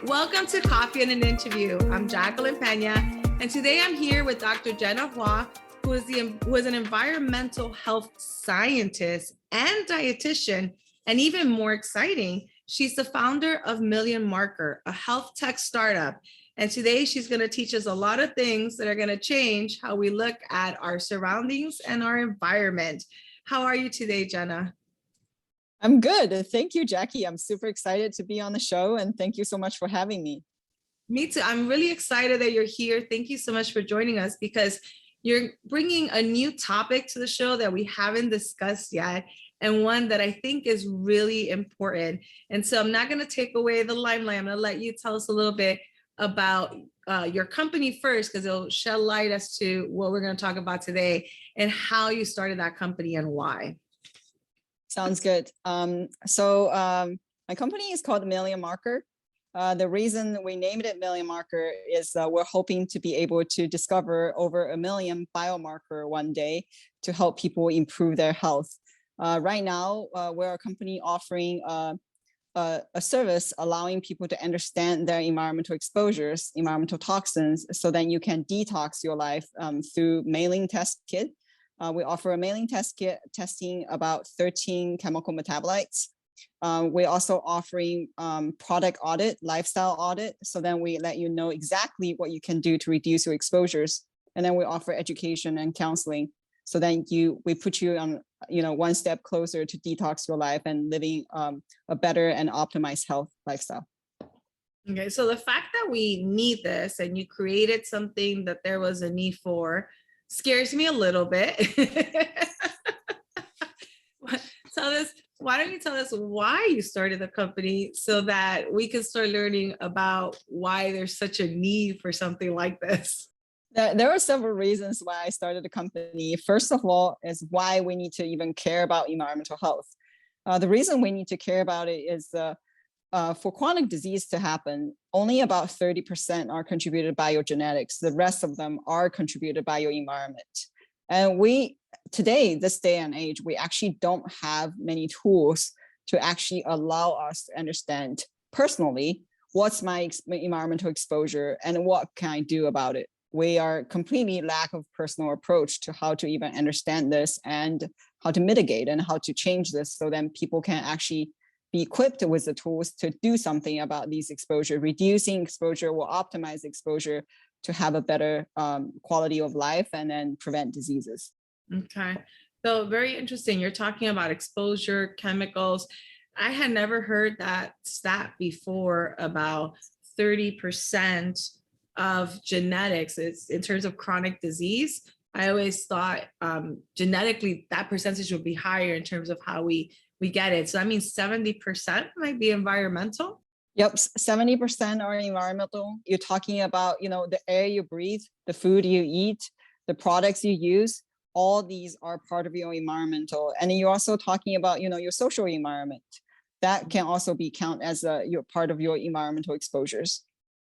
Welcome to Coffee and an Interview. I'm Jacqueline Pena, and today I'm here with Dr. Jenna Hua, who is an environmental health scientist and dietitian, and even more exciting, she's the founder of Million Marker, a health tech startup. And today she's going to teach us a lot of things that are going to change how we look at our surroundings and our environment. How are you today, Jenna? I'm good. Thank you, Jackie. I'm super excited to be on the show, and thank you so much for having me. Me too. I'm really excited that you're here. Thank you so much for joining us because you're bringing a new topic to the show that we haven't discussed yet, and one that I think is really important. And so I'm not going to take away the limelight. I'm going to let you tell us a little bit about your company first, because it'll shed light as to what we're going to talk about today and how you started that company and why. Sounds good. So my company is called Million Marker. The reason we named it Million Marker is we're hoping to be able to discover over 1 million biomarker one day to help people improve their health. Right now, we're a company offering a service allowing people to understand their environmental exposures, environmental toxins, so then you can detox your life through mailing test kit. We offer a mailing test kit testing about 13 chemical metabolites. We're also offering product audit, lifestyle audit. So then we let you know exactly what you can do to reduce your exposures. And then we offer education and counseling. So then we put you on, one step closer to detox your life and living a better and optimized health lifestyle. Okay, so the fact that we need this and you created something that there was a need for scares me a little bit. Why don't you tell us why you started the company so that we can start learning about why there's such a need for something like this? There are several reasons why I started the company. First of all, is why we need to even care about environmental health. The reason we need to care about it is for chronic disease to happen, only about 30% are contributed by your genetics. The rest of them are contributed by your environment. And today, this day and age, we actually don't have many tools to actually allow us to understand personally what's my environmental exposure and what can I do about it. We are completely lack of personal approach to how to even understand this and how to mitigate and how to change this so then people can actually be equipped with the tools to do something about these exposure. Reducing exposure will optimize exposure to have a better quality of life and then prevent diseases. Okay, so very interesting. You're talking about exposure, chemicals. I had never heard that stat before about 30% of genetics is in terms of chronic disease. I always thought genetically that percentage would be higher in terms of how we get it. So that means 70% might be environmental. Yep, 70% are environmental. You're talking about, the air you breathe, the food you eat, the products you use. All these are part of your environmental. And then you're also talking about, your social environment. That can also be counted as your part of your environmental exposures.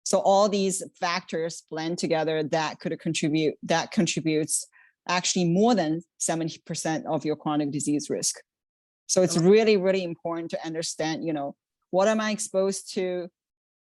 So all these factors blend together that contributes actually more than 70% of your chronic disease risk. So it's really, really important to understand, what am I exposed to,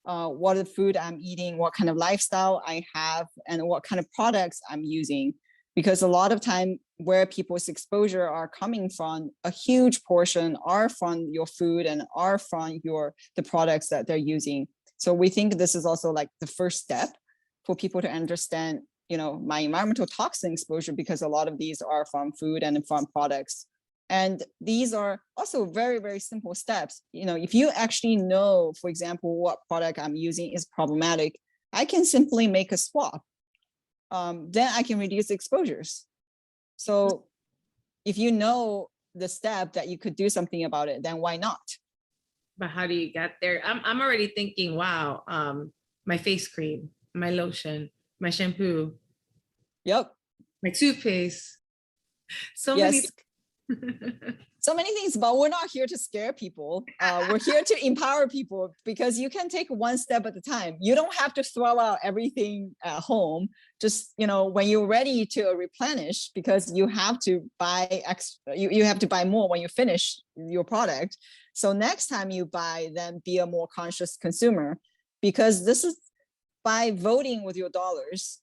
what are the food I'm eating, what kind of lifestyle I have, and what kind of products I'm using. Because a lot of time where people's exposure are coming from, a huge portion are from your food and are from the products that they're using. So we think this is also like the first step for people to understand, my environmental toxin exposure, because a lot of these are from food and from products. And these are also very, very simple steps. If you actually know, for example, what product I'm using is problematic, I can simply make a swap. Then I can reduce exposures. So if you know the step that you could do something about it, then why not? But how do you get there? I'm already thinking, wow, my face cream, my lotion, my shampoo. Yep. My toothpaste. So yes. many. So many things, but we're not here to scare people. We're here to empower people because you can take one step at a time. You don't have to throw out everything at home. Just, when you're ready to replenish, because you have to buy you have to buy more when you finish your product. So next time you buy, then be a more conscious consumer, because this is by voting with your dollars,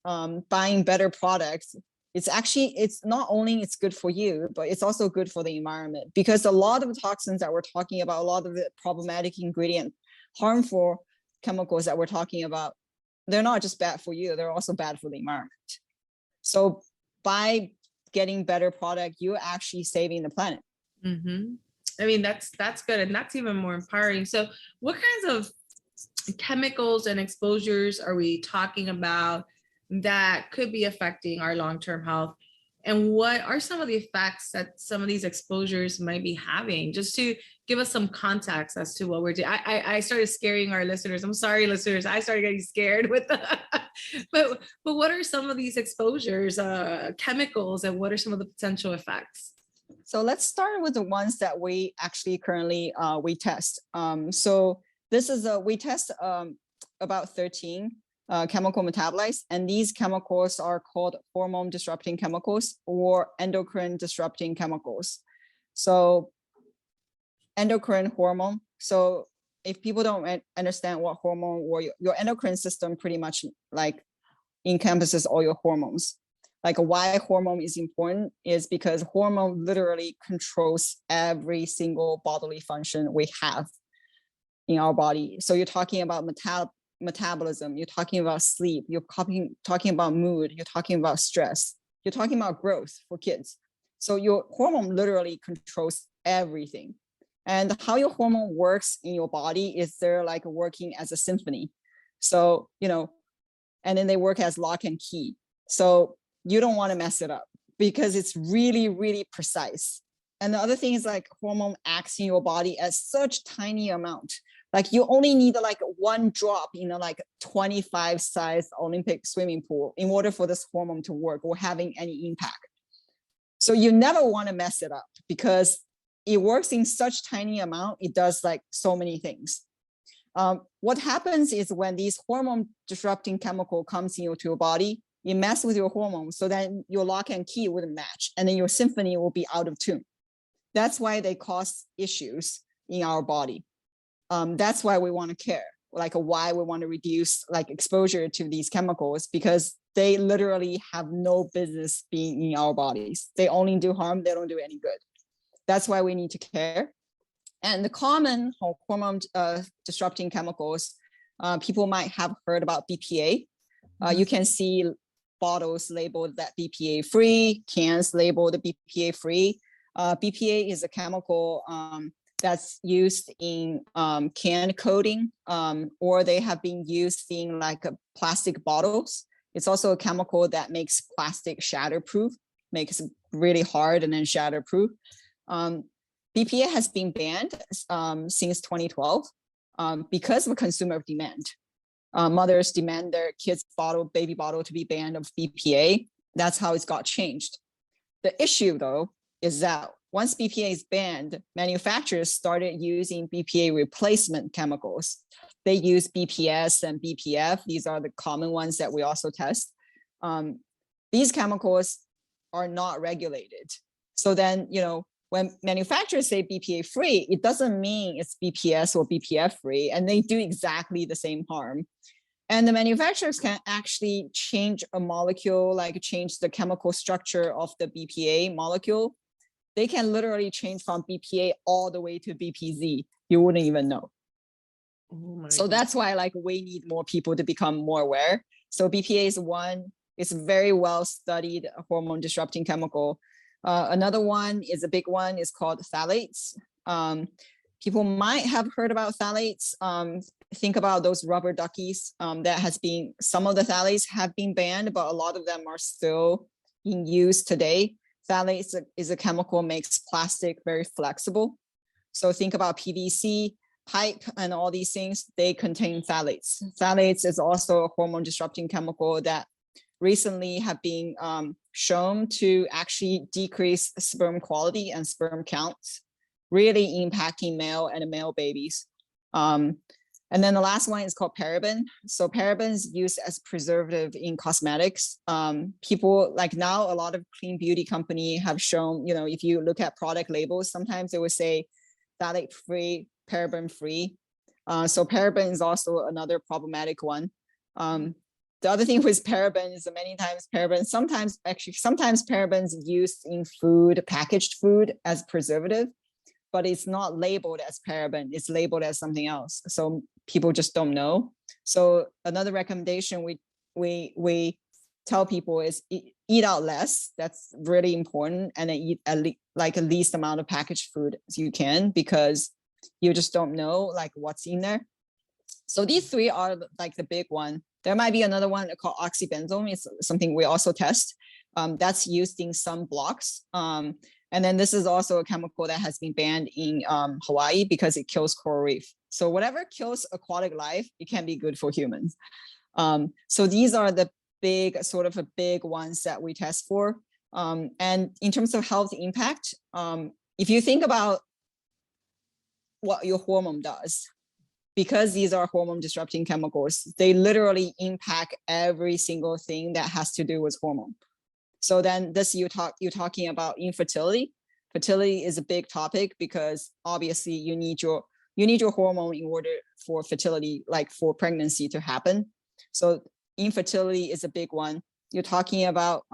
buying better products. It's not only it's good for you, but it's also good for the environment, because a lot of the toxins that we're talking about, a lot of the problematic ingredient, harmful chemicals that we're talking about, they're not just bad for you, they're also bad for the environment. So by getting better product, you're actually saving the planet. Mm-hmm. I mean, that's good. And that's even more empowering. So what kinds of chemicals and exposures are we talking about that could be affecting our long-term health? And what are some of the effects that some of these exposures might be having, just to give us some context as to what we're doing? I started scaring our listeners. I'm sorry, listeners. I started getting scared with but what are some of these exposures, chemicals, and what are some of the potential effects? So let's start with the ones that we actually currently we test. So this is we test about 13 chemical metabolites, and these chemicals are called hormone disrupting chemicals or endocrine disrupting chemicals. So endocrine hormone. So if people don't understand what hormone, or your endocrine system pretty much like encompasses all your hormones. Like why hormone is important is because hormone literally controls every single bodily function we have in our body. So you're talking about metabolism, you're talking about sleep, you're talking about mood, you're talking about stress, you're talking about growth for kids. So your hormone literally controls everything. And how your hormone works in your body is they're like working as a symphony. So, and then they work as lock and key. So you don't want to mess it up because it's really, really precise. And the other thing is like hormone acts in your body at such tiny amount. Like you only need like one drop in a like 25 size Olympic swimming pool in order for this hormone to work or having any impact. So you never want to mess it up because it works in such tiny amount. It does like so many things. What happens is when these hormone disrupting chemical comes into your body, it messes with your hormones, so then your lock and key wouldn't match, and then your symphony will be out of tune. That's why they cause issues in our body. That's why we want to care, like why we want to reduce like exposure to these chemicals, because they literally have no business being in our bodies. They only do harm, they don't do any good. That's why we need to care. And the common hormone disrupting chemicals, people might have heard about BPA. You can see bottles labeled that BPA free, cans labeled BPA free. BPA is a chemical that's used in can coating, or they have been used in like plastic bottles. It's also a chemical that makes plastic shatterproof, makes it really hard and then shatterproof. BPA has been banned since 2012 because of consumer demand. Mothers demand their kids' baby bottle to be banned of BPA. That's how it's got changed. The issue though is that once BPA is banned, manufacturers started using BPA replacement chemicals. They use BPS and BPF. These are the common ones that we also test. These chemicals are not regulated. So then, when manufacturers say BPA free, it doesn't mean it's BPS or BPF free, and they do exactly the same harm. And the manufacturers can actually change a molecule, like change the chemical structure of the BPA molecule. They can literally change from BPA all the way to BPZ. You wouldn't even know. Oh so God. That's why like we need more people to become more aware. So BPA is one, it's a very well studied hormone disrupting chemical. Another one is a big one, is called phthalates. People might have heard about phthalates. Think about those rubber duckies. That has been, some of the phthalates have been banned, but a lot of them are still in use today. Phthalates is a chemical makes plastic very flexible. So think about PVC, pipe, and all these things, they contain phthalates. Phthalates is also a hormone disrupting chemical that recently have been shown to actually decrease sperm quality and sperm counts, really impacting male and male babies. And then the last one is called paraben. So parabens used as preservative in cosmetics. People like now, a lot of clean beauty company have shown, if you look at product labels, sometimes they will say phthalate free, paraben free. So paraben is also another problematic one. The other thing with paraben is that many times sometimes parabens used in food, packaged food as preservative, but it's not labeled as paraben, it's labeled as something else. So people just don't know. So another recommendation we tell people is eat out less. That's really important. And then eat at least amount of packaged food as you can, because you just don't know like what's in there. So these three are like the big one. There might be another one called oxybenzone. It's something we also test. That's used in some blocks. And then this is also a chemical that has been banned in Hawaii because it kills coral reef. So whatever kills aquatic life, it can be good for humans. So these are the big ones that we test for. And in terms of health impact, if you think about what your hormone does, because these are hormone disrupting chemicals, they literally impact every single thing that has to do with hormone. So then you're talking about infertility. Fertility is a big topic because obviously you need your hormone in order for fertility, like for pregnancy to happen. So infertility is a big one. You're talking about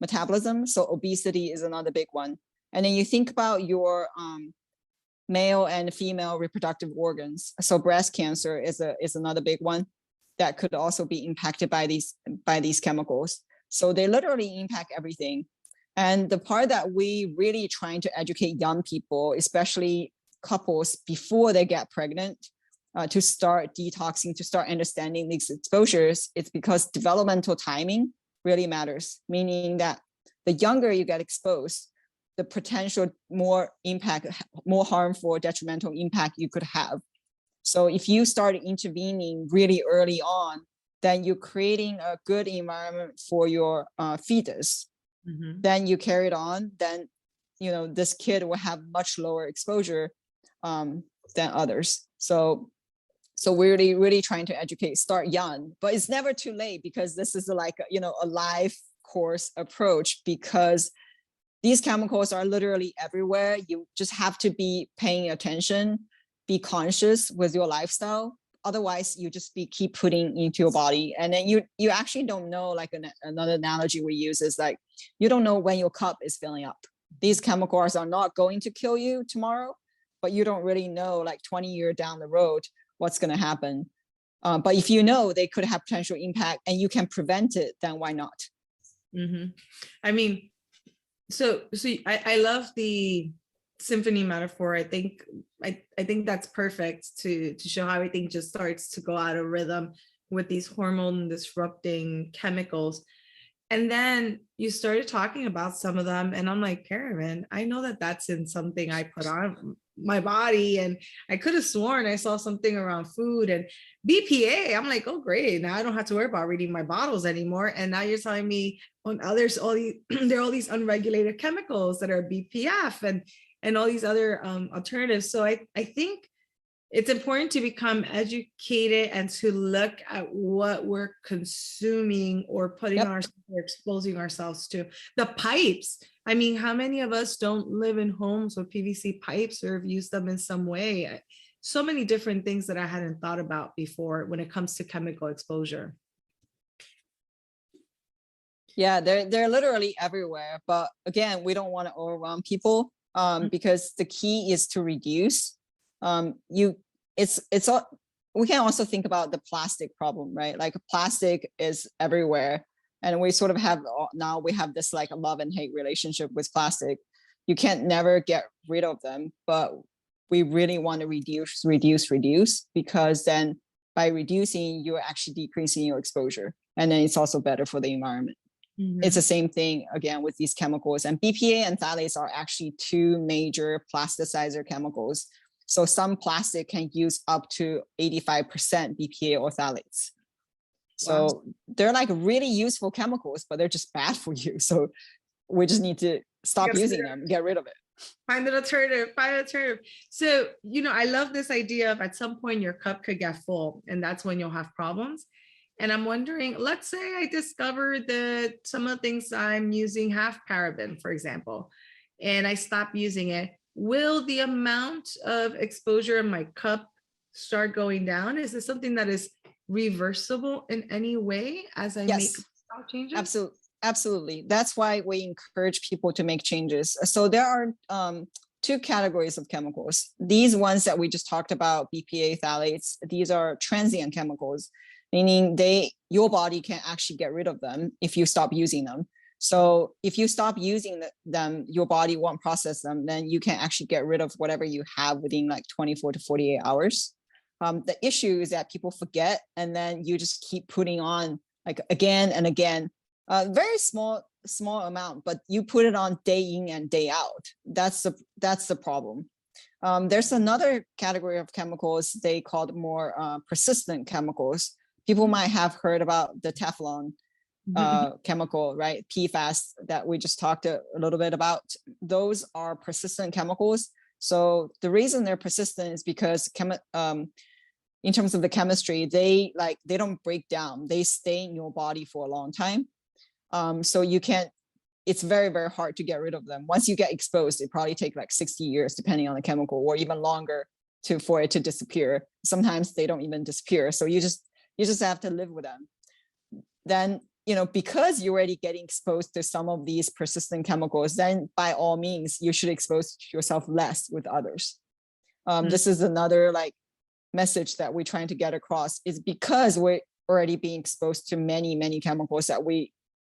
metabolism. So obesity is another big one. And then you think about your male and female reproductive organs. So breast cancer is another big one that could also be impacted by these chemicals. So they literally impact everything. And the part that we really trying to educate young people, especially couples before they get pregnant, to start detoxing, to start understanding these exposures, it's because developmental timing really matters, meaning that the younger you get exposed, the potential more harmful, detrimental impact you could have. So if you start intervening really early on, then you're creating a good environment for your fetus. Mm-hmm. Then you carry it on, then this kid will have much lower exposure than others. So we're really trying to educate, start young, but it's never too late, because this is like a life course approach, because these chemicals are literally everywhere. You just have to be paying attention, be conscious with your lifestyle. Otherwise, you just keep putting into your body, and then you actually don't know. Like another analogy we use is like, you don't know when your cup is filling up. These chemicals are not going to kill you tomorrow, but you don't really know, like 20 years down the road, what's going to happen. But if you know they could have potential impact and you can prevent it, then why not? Mm-hmm. I mean, so I love the symphony metaphor. I think that's perfect to show how everything just starts to go out of rhythm with these hormone disrupting chemicals. And then you started talking about some of them, and I'm like, paraben, I know that that's in something I put on my body, and I could have sworn I saw something around food. And BPA, I'm like, oh great, now I don't have to worry about reading my bottles anymore. And now you're telling me on others, there are all these unregulated chemicals that are BPF and all these other alternatives. So I think it's important to become educated and to look at what we're consuming or putting on ourselves or exposing ourselves to. The pipes. I mean, how many of us don't live in homes with PVC pipes or have used them in some way? So many different things that I hadn't thought about before when it comes to chemical exposure. Yeah, they're literally everywhere. But again, we don't want to overwhelm people because the key is to reduce. We can also think about the plastic problem, right? Like plastic is everywhere, and we sort of have this like a love and hate relationship with plastic. You can't never get rid of them, but we really want to reduce, because then by reducing, you're actually decreasing your exposure, and then it's also better for the environment. Mm-hmm. It's the same thing again with these chemicals, and BPA and phthalates are actually two major plasticizer chemicals. So some plastic can use up to 85% BPA or phthalates. Wow. So they're like really useful chemicals, but they're just bad for you. So we just need to stop Yes, using them, get rid of it. find an alternative, find an alternative. So, I love this idea of at some point your cup could get full, and that's when you'll have problems. And I'm wondering, let's say I discover that some of the things I'm using have paraben, for example, and I stop using it. Will the amount of exposure in my cup start going down? Is this something that is reversible in any way as I make Yes, lifestyle changes? absolutely. Absolutely. That's why we encourage people to make changes. So there are two categories of chemicals. These ones that we just talked about, BPA, phthalates, these are transient chemicals, meaning your body can actually get rid of them if you stop using them. So if you stop using them, your body won't process them, then you can actually get rid of whatever you have within like 24 to 48 hours. The issue is that people forget, and then you just keep putting on like again and again. Very small amount, but you put it on day in and day out. That's the problem. There's another category of chemicals they called more persistent chemicals. People might have heard about the Teflon chemical, right? PFAS that we just talked a little bit about. Those are persistent chemicals. So the reason they're persistent is because in terms of the chemistry, they don't break down. They stay in your body for a long time. So it's very, very hard to get rid of them. Once you get exposed, it probably take like 60 years, depending on the chemical, or even longer for it to disappear. Sometimes they don't even disappear. So you just have to live with them. Then, because you're already getting exposed to some of these persistent chemicals, then by all means, you should expose yourself less with others. This is another message that we're trying to get across, is because we're already being exposed to many, many chemicals that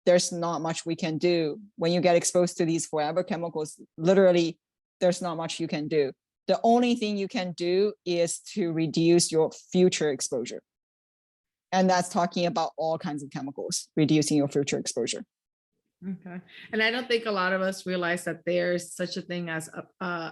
there's not much we can do. When you get exposed to these forever chemicals, literally, there's not much you can do. The only thing you can do is to reduce your future exposure. And that's talking about all kinds of chemicals, reducing your future exposure. Okay. And I don't think a lot of us realize that there's such a thing as a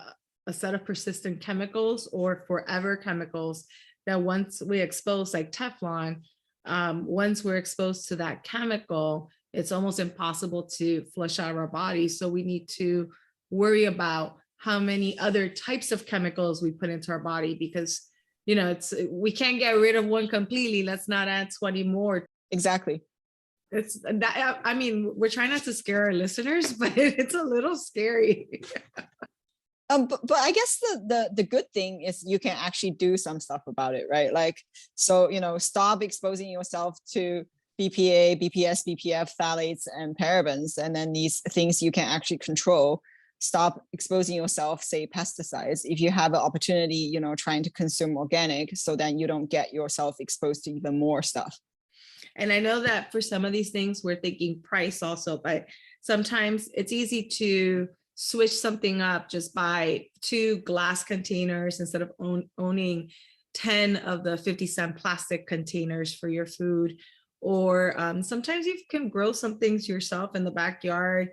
set of persistent chemicals or forever chemicals that once we expose, like Teflon, once we're exposed to that chemical, it's almost impossible to flush out of our body. So we need to worry about how many other types of chemicals we put into our body, because we can't get rid of one completely. Let's not add 20 more. Exactly. It's that. I mean, we're trying not to scare our listeners, but it's a little scary. But I guess the good thing is you can actually do some stuff about it, right? Stop exposing yourself to BPA, BPS, BPF, phthalates, and parabens, and then these things you can actually control. Stop exposing yourself, say pesticides, if you have an opportunity, trying to consume organic, so then you don't get yourself exposed to even more stuff. And I know that for some of these things, we're thinking price also, but sometimes it's easy to switch something up, just buy 2 glass containers instead of owning 10 of the 50-cent plastic containers for your food. Or sometimes you can grow some things yourself in the backyard,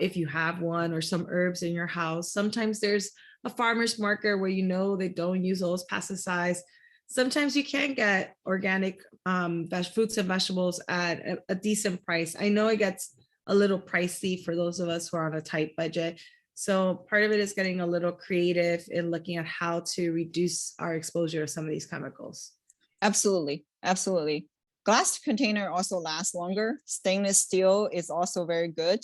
if you have one, or some herbs in your house. Sometimes there's a farmer's market where they don't use those pesticides. Sometimes you can get organic fruits and vegetables at a decent price. I know it gets a little pricey for those of us who are on a tight budget. So part of it is getting a little creative in looking at how to reduce our exposure to some of these chemicals. Absolutely. Absolutely. Glass container also lasts longer. Stainless steel is also very good.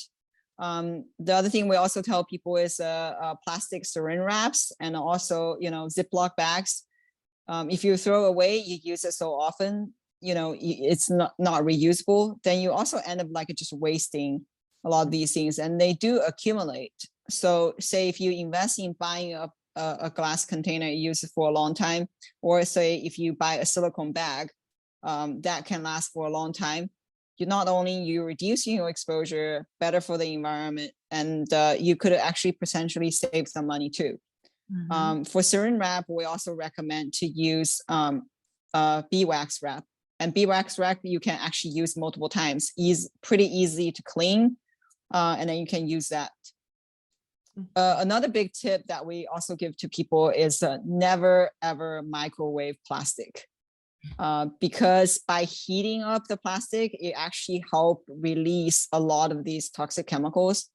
The other thing we also tell people is plastic saran wraps, and also, Ziploc bags. If you throw away, you use it so often, it's not reusable, then you also end up just wasting a lot of these things, and they do accumulate. So say if you invest in buying a glass container, you use it for a long time, or say if you buy a silicone bag, that can last for a long time. You're reducing your exposure, better for the environment, and you could actually potentially save some money too. Mm-hmm. For saran wrap, we also recommend to use beeswax wrap. And beeswax wrap you can actually use multiple times. Pretty easy to clean, and then you can use that. Another big tip that we also give to people is never ever microwave plastic. because by heating up the plastic, it actually help release a lot of these toxic chemicals.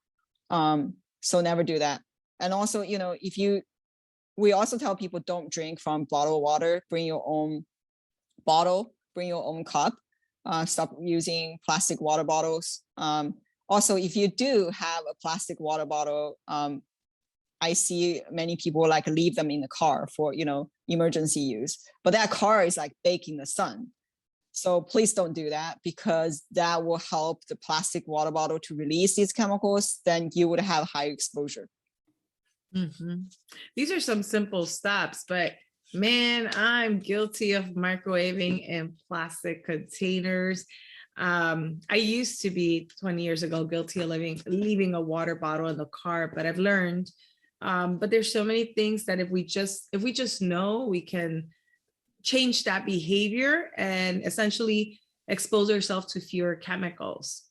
So never do that. And also, we also tell people don't drink from bottled water, bring your own bottle, bring your own cup, stop using plastic water bottles. Also, if you do have a plastic water bottle, I see many people like leave them in the car for, emergency use, but that car is like baking the sun. So please don't do that, because that will help the plastic water bottle to release these chemicals. Then you would have high exposure. Mm-hmm. These are some simple steps, but man, I'm guilty of microwaving in plastic containers. I used to be 20 years ago guilty of leaving a water bottle in the car, but I've learned. But there's so many things that if we just know, we can change that behavior and essentially expose ourselves to fewer chemicals.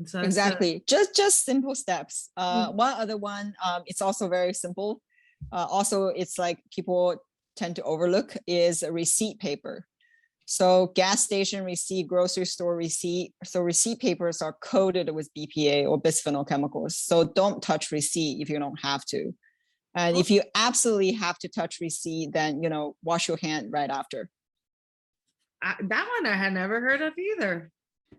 So exactly. Just simple steps. One other one, it's also very simple. Also, it's like people tend to overlook is a receipt paper. So gas station receipt, grocery store receipt. So receipt papers are coated with BPA or bisphenol chemicals. So don't touch receipt if you don't have to. And if you absolutely have to touch receipt, then, wash your hand right after. That one I had never heard of either.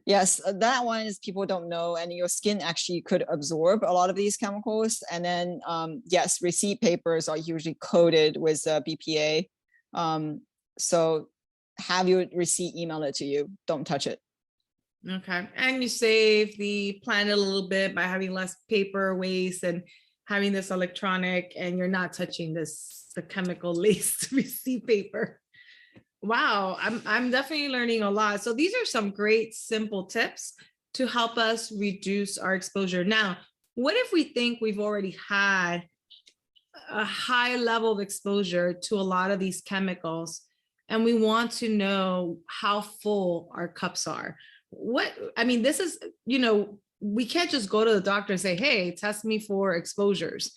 Yes, that one is people don't know, and your skin actually could absorb a lot of these chemicals. And then, yes, receipt papers are usually coated with BPA. So have your receipt email it to you. Don't touch it. Okay. And you save the planet a little bit by having less paper waste and having this electronic, and you're not touching the chemical laced receipt paper. Wow, I'm definitely learning a lot. So these are some great simple tips to help us reduce our exposure. Now, what if we think we've already had a high level of exposure to a lot of these chemicals, and we want to know how full our cups are? This is, we can't just go to the doctor and say, hey, test me for exposures.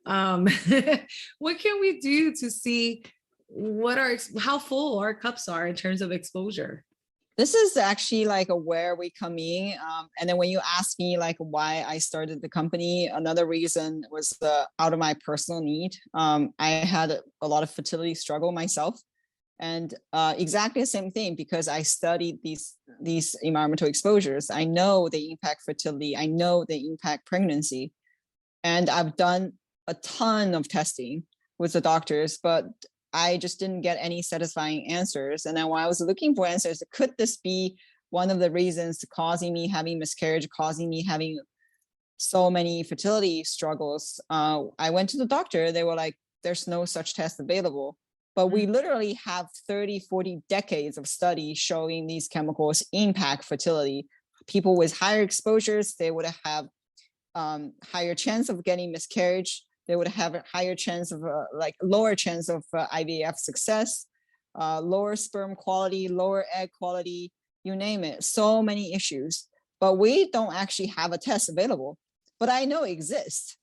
What can we do to see how full our cups are in terms of exposure? This is actually like where we come in. And then when you ask me like why I started the company, another reason was out of my personal need. I had a lot of fertility struggle myself, and exactly the same thing, because I studied these environmental exposures. I know they impact fertility. I know they impact pregnancy, and I've done a ton of testing with the doctors, but I just didn't get any satisfying answers. And then when I was looking for answers, could this be one of the reasons causing me having miscarriage, causing me having so many fertility struggles? I went to the doctor. They were like, there's no such test available. But we literally have 30, 40 decades of studies showing these chemicals impact fertility. People with higher exposures, they would have higher chance of getting miscarriage. They would have a higher chance of lower chance of IVF success, lower sperm quality, lower egg quality, you name it. So many issues, but we don't actually have a test available, but I know it exists.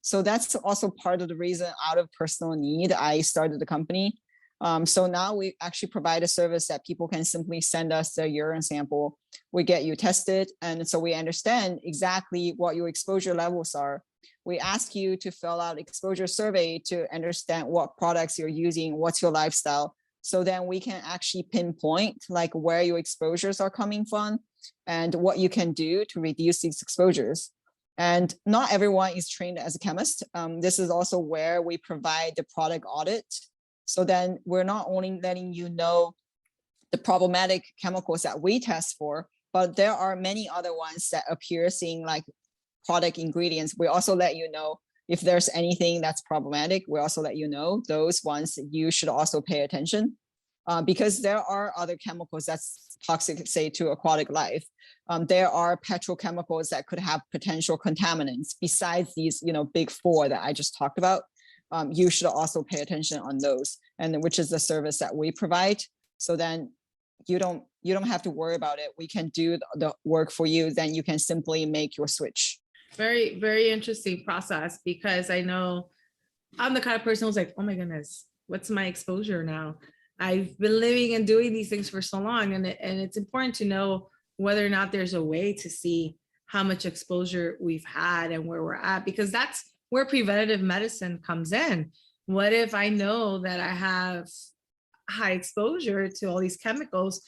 So that's also part of the reason, out of personal need, I started the company. So now we actually provide a service that people can simply send us their urine sample. We get you tested. And so we understand exactly what your exposure levels are. We ask you to fill out exposure survey to understand what products you're using, what's your lifestyle. So then we can actually pinpoint like where your exposures are coming from and what you can do to reduce these exposures. And not everyone is trained as a chemist. This is also where we provide the product audit. So then we're not only letting you know the problematic chemicals that we test for, but there are many other ones that appear seeing like product ingredients. We also let you know if there's anything that's problematic. We also let you know those ones you should also pay attention, because there are other chemicals that's toxic, say, to aquatic life. There are petrochemicals that could have potential contaminants besides these, big four that I just talked about. You should also pay attention on those, and which is the service that we provide. So then you don't have to worry about it. We can do the work for you. Then you can simply make your switch. Very, very interesting process, because I know I'm the kind of person who's like, oh my goodness, what's my exposure now? I've been living and doing these things for so long, and it's important to know whether or not there's a way to see how much exposure we've had and where we're at, because that's where preventative medicine comes in. What if I know that I have high exposure to all these chemicals?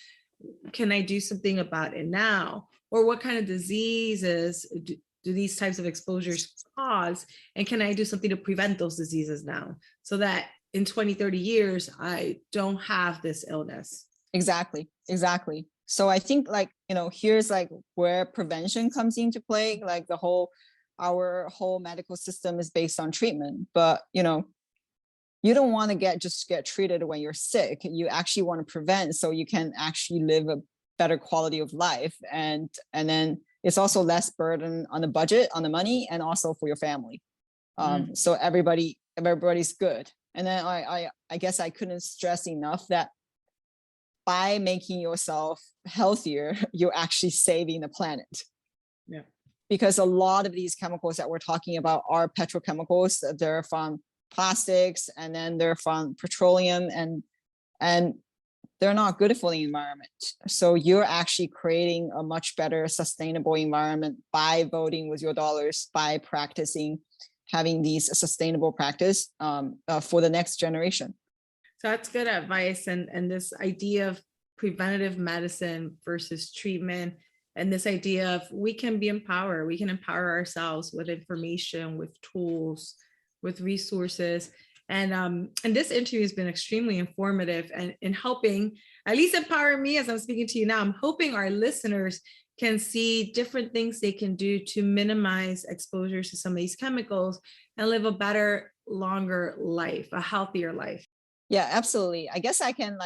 Can I do something about it now? Or what kind of diseases do these types of exposures cause? And can I do something to prevent those diseases now, so that in 20, 30 years, I don't have this illness? Exactly. So I think, like, here's like where prevention comes into play. Like our whole medical system is based on treatment, but you don't want to just get treated when you're sick. You actually want to prevent, so you can actually live a better quality of life, and then it's also less burden on the budget, on the money, and also for your family. So everybody's good. And then I guess I couldn't stress enough that by making yourself healthier, you're actually saving the planet. Yeah. Because a lot of these chemicals that we're talking about are petrochemicals. They're from plastics, and then they're from petroleum, and they're not good for the environment. So you're actually creating a much better sustainable environment by voting with your dollars, by practicing having these sustainable practice for the next generation. So that's good advice. And this idea of preventative medicine versus treatment, and this idea of we can be empowered, we can empower ourselves with information, with tools, with resources. And this interview has been extremely informative and in helping at least empower me as I'm speaking to you now. I'm hoping our listeners can see different things they can do to minimize exposures to some of these chemicals and live a better, longer life, a healthier life. Yeah, absolutely. I guess I can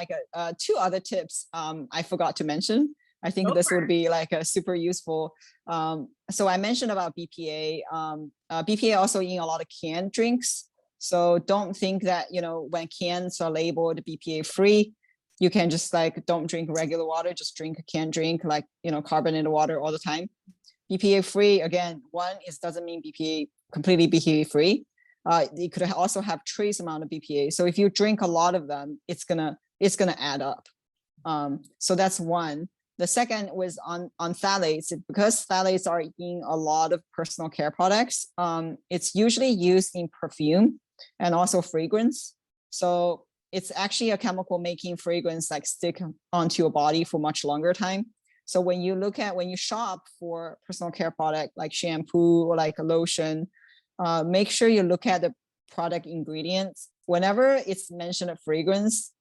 two other tips I forgot to mention. I think this would be like a super useful. So I mentioned about BPA. BPA also in a lot of canned drinks. So don't think that, when cans are labeled BPA free, you can just don't drink regular water, just drink a canned drink, carbonated water all the time. BPA free, again, doesn't mean BPA completely BPA free. It could also have trace amount of BPA. So if you drink a lot of them, it's gonna add up. So that's one. The second was on phthalates. Because phthalates are in a lot of personal care products, it's usually used in perfume and also fragrance. So it's actually a chemical making fragrance stick onto your body for much longer time. So when you shop for personal care product like shampoo or like a lotion, make sure you look at the product ingredients. Whenever it's mentioned a fragrance,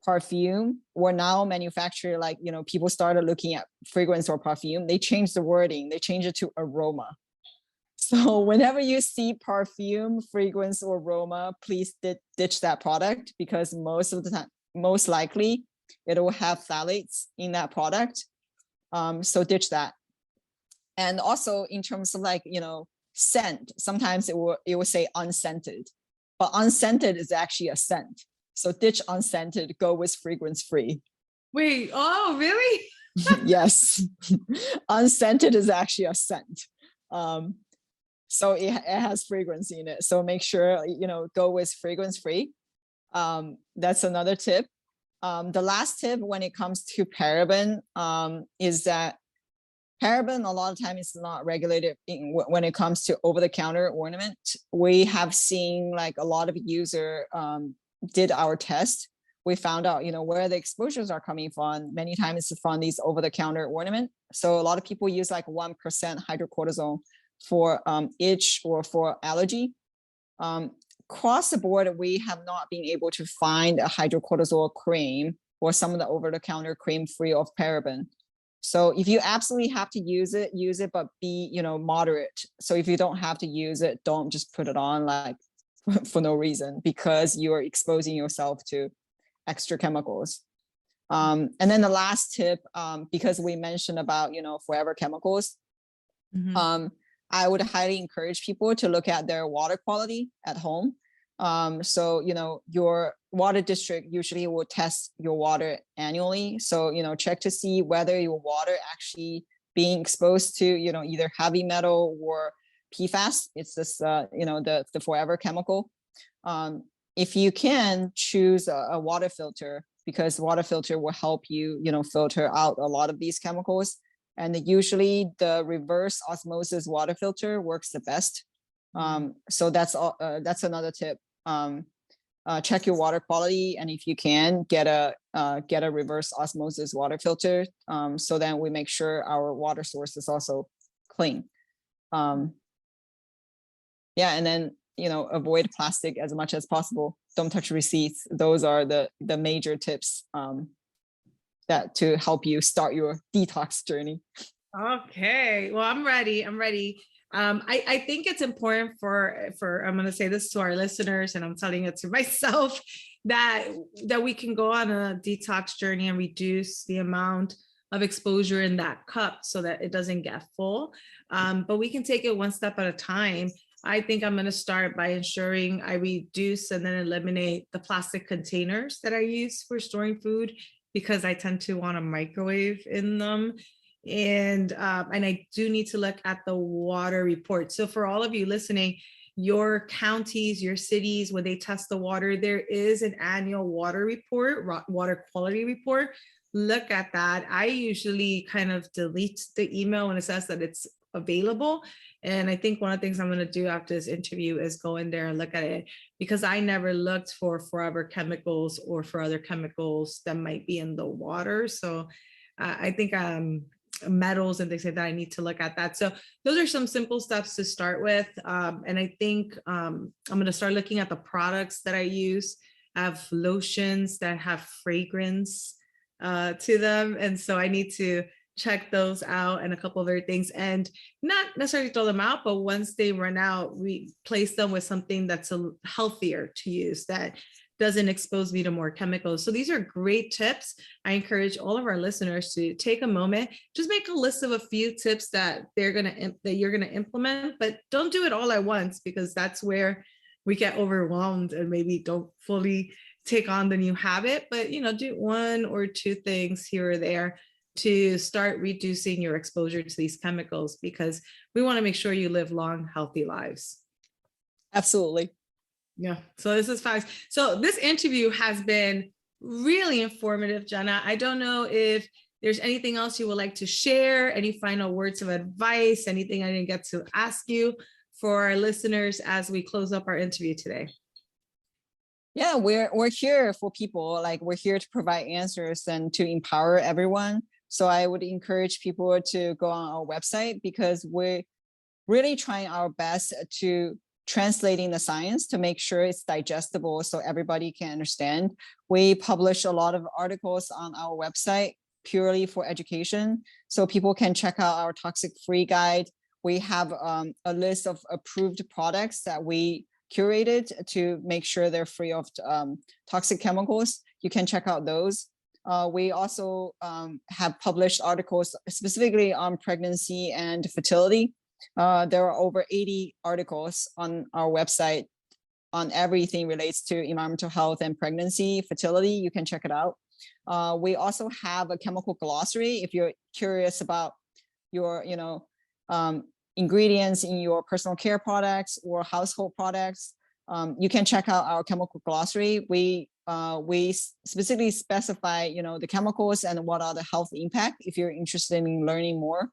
perfume, or now manufacturer, people started looking at fragrance or perfume, they changed the wording, they changed it to aroma. So whenever you see perfume, fragrance, or aroma, please ditch that product, because most of the time, most likely it will have phthalates in that product. So ditch that. And also in terms of scent, sometimes it will say unscented, but unscented is actually a scent. So ditch unscented, go with fragrance free. Wait, oh, really? Yes. Unscented is actually a scent. So it has fragrance in it. So make sure, go with fragrance free. That's another tip. The last tip when it comes to paraben is that paraben a lot of times is not regulated when it comes to over-the-counter ornament. We have seen a lot of user did our test. We found out, where the exposures are coming from. Many times it's from these over-the-counter ornament. So a lot of people use 1% hydrocortisone for itch or for allergy. Across the board, we have not been able to find a hydrocortisone cream or some of the over-the-counter cream free of paraben. So if you absolutely have to use it, but be, moderate. So if you don't have to use it, don't just put it on for no reason, because you're exposing yourself to extra chemicals. And then the last tip, because we mentioned about, forever chemicals, I would highly encourage people to look at their water quality at home. So, your water district usually will test your water annually. So, check to see whether your water actually being exposed to, either heavy metal or PFAS. It's this, the forever chemical. if you can, choose a water filter, because water filter will help you, filter out a lot of these chemicals. And usually the reverse osmosis water filter works the best. So that's another tip. Check your water quality, and if you can, get a reverse osmosis water filter. So then we make sure our water source is also clean. Yeah, and then avoid plastic as much as possible. Don't touch receipts. Those are the major tips that to help you start your detox journey. Okay, well, I'm ready. I think it's important for I'm going to say this to our listeners, and I'm telling it to myself, that we can go on a detox journey and reduce the amount of exposure in that cup so that it doesn't get full. But we can take it one step at a time. I think I'm going to start by ensuring I reduce and then eliminate the plastic containers that I use for storing food, because I tend to want to microwave in them. And I do need to look at the water report. So for all of you listening, your counties, your cities, when they test the water, there is an annual water report, water quality report. Look at that. I usually kind of delete the email when it says that it's available. And I think one of the things I'm going to do after this interview is go in there and look at it, because I never looked for forever chemicals or for other chemicals that might be in the water. So I think metals and things like that, I need to look at that. So those are some simple steps to start with. And I think I'm going to start looking at the products that I use. I have lotions that have fragrance to them. And so I need to check those out and a couple of other things, and not necessarily throw them out, but once they run out, replace them with something that's healthier to use, that doesn't expose me to more chemicals. So these are great tips. I encourage all of our listeners to take a moment, just make a list of a few tips that you're going to implement, but don't do it all at once, because that's where we get overwhelmed and maybe don't fully take on the new habit. But do one or two things here or there to start reducing your exposure to these chemicals, because we want to make sure you live long, healthy lives. Absolutely. Yeah. So this is fast. So this interview has been really informative, Jenna. I don't know if there's anything else you would like to share, any final words of advice, anything I didn't get to ask you for our listeners as we close up our interview today. Yeah, we're here for people. Like, we're here to provide answers and to empower everyone. So I would encourage people to go on our website, because we're really trying our best to translating the science to make sure it's digestible so everybody can understand. We publish a lot of articles on our website purely for education, so people can check out our toxic free guide. We have a list of approved products that we curated to make sure they're free of toxic chemicals. You can check out those. We also have published articles specifically on pregnancy and fertility. There are over 80 articles on our website on everything relates to environmental health and pregnancy, fertility. You can check it out. We also have a chemical glossary if you're curious about your, ingredients in your personal care products or household products. You can check out our chemical glossary. We specifically specify, the chemicals and what are the health impact if you're interested in learning more.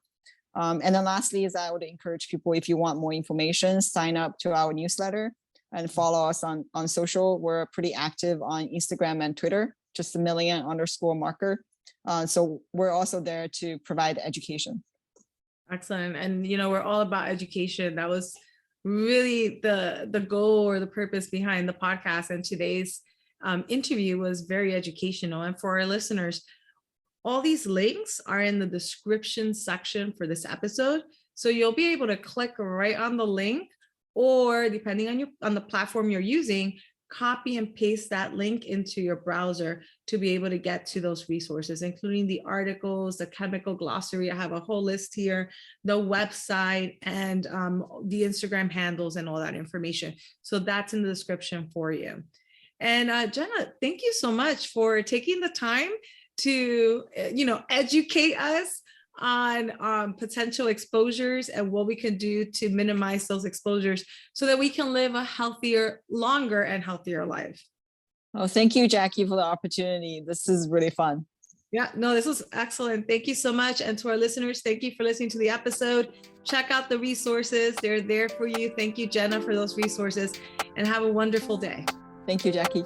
And then lastly is I would encourage people, if you want more information, sign up to our newsletter and follow us on social. We're pretty active on Instagram and Twitter, just @million_marker. So we're also there to provide education. Excellent. And, we're all about education. That was really the goal or the purpose behind the podcast. And today's interview was very educational. And for our listeners, all these links are in the description section for this episode. So you'll be able to click right on the link, or depending on the platform you're using, copy and paste that link into your browser to be able to get to those resources, including the articles, the chemical glossary. I have a whole list here, the website, and the Instagram handles and all that information. So that's in the description for you. And Jenna, thank you so much for taking the time to, educate us on potential exposures and what we can do to minimize those exposures so that we can live a healthier, longer and healthier life. Oh, thank you, Jackie, for the opportunity. This is really fun. Yeah, no, this was excellent. Thank you so much. And to our listeners, thank you for listening to the episode. Check out the resources. They're there for you. Thank you, Jenna, for those resources, and have a wonderful day. Thank you, Jackie.